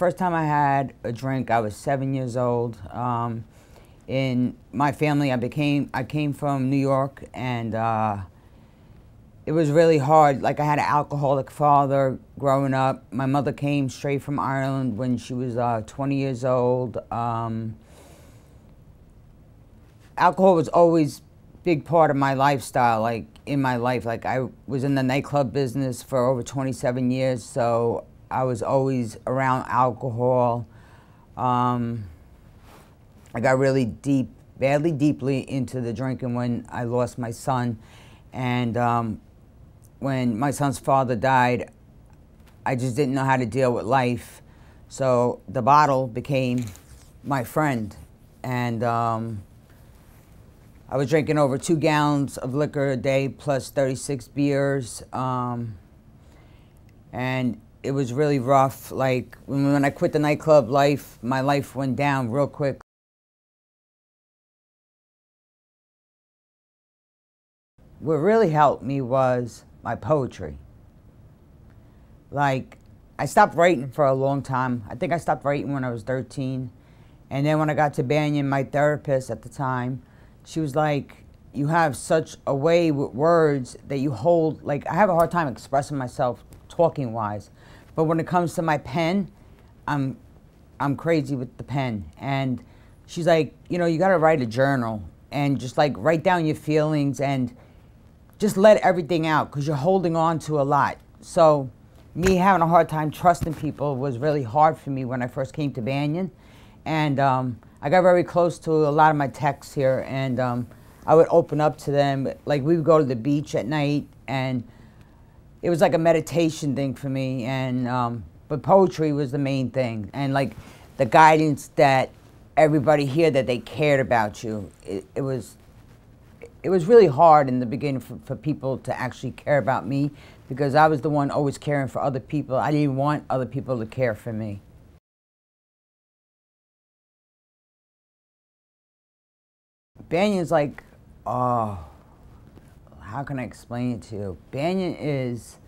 First time I had a drink, I was 7 years old. In my family, I came from New York, and it was really hard. Like, I had an alcoholic father growing up. My mother came straight from Ireland when she was 20 years old. Alcohol was always a big part of my lifestyle, like in my life. Like, I was in the nightclub business for over 27 years, so I was always around alcohol. I got really deeply into the drinking when I lost my son. And when my son's father died, I just didn't know how to deal with life. So the bottle became my friend. And I was drinking over 2 gallons of liquor a day plus 36 beers. And it was really rough. Like, when I quit the nightclub life, my life went down real quick. What really helped me was my poetry. Like, I stopped writing for a long time. I think I stopped writing when I was 13. And then when I got to Banyan, my therapist at the time, she was like, you have such a way with words that you hold. Like, I have a hard time expressing myself talking wise. But when it comes to my pen, I'm crazy with the pen. And she's like, you know, you gotta write a journal and just like write down your feelings and just let everything out, because you're holding on to a lot. So me having a hard time trusting people was really hard for me when I first came to Banyan. And I got very close to a lot of my techs here, and I would open up to them. Like, we would go to the beach at night, and it was like a meditation thing for me. And but poetry was the main thing, and like the guidance that everybody here, that they cared about you. It was really hard in the beginning for people to actually care about me, because I was the one always caring for other people. I didn't want other people to care for me. Banyan's like, oh, how can I explain it to you? Banyan is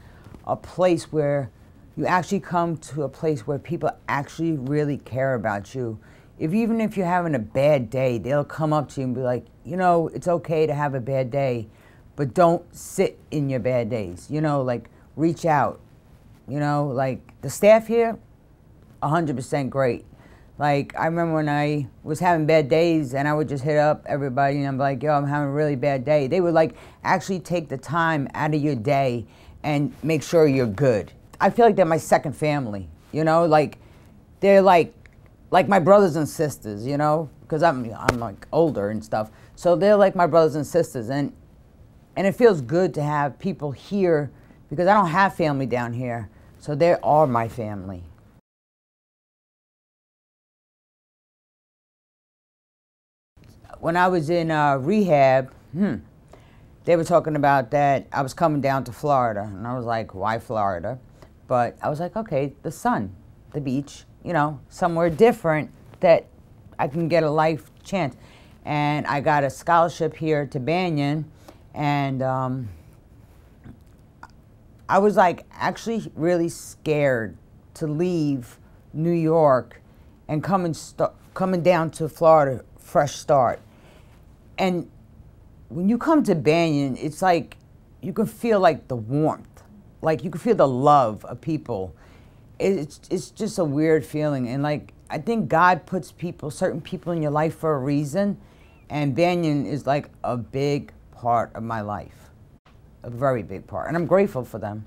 a place where you actually come to a place where people actually really care about you. Even if you're having a bad day, they'll come up to you and be like, you know, it's okay to have a bad day, but don't sit in your bad days. You know, like, reach out. You know, like, the staff here, 100% great. Like, I remember when I was having bad days and I would just hit up everybody and I'm like, yo, I'm having a really bad day. They would like actually take the time out of your day and make sure you're good. I feel like they're my second family, you know, like, they're like my brothers and sisters, you know, because I'm like older and stuff. So they're like my brothers and sisters, and it feels good to have people here, because I don't have family down here. So they are my family. When I was in rehab, they were talking about that I was coming down to Florida, and I was like, why Florida? But I was like, okay, the sun, the beach, you know, somewhere different that I can get a life chance. And I got a scholarship here to Banyan, and I was like actually really scared to leave New York and coming down to Florida, fresh start. And when you come to Banyan, it's like you can feel like the warmth, like you can feel the love of people. It's just a weird feeling. And like, I think God puts certain people in your life for a reason, and Banyan is like a big part of my life, a very big part, and I'm grateful for them.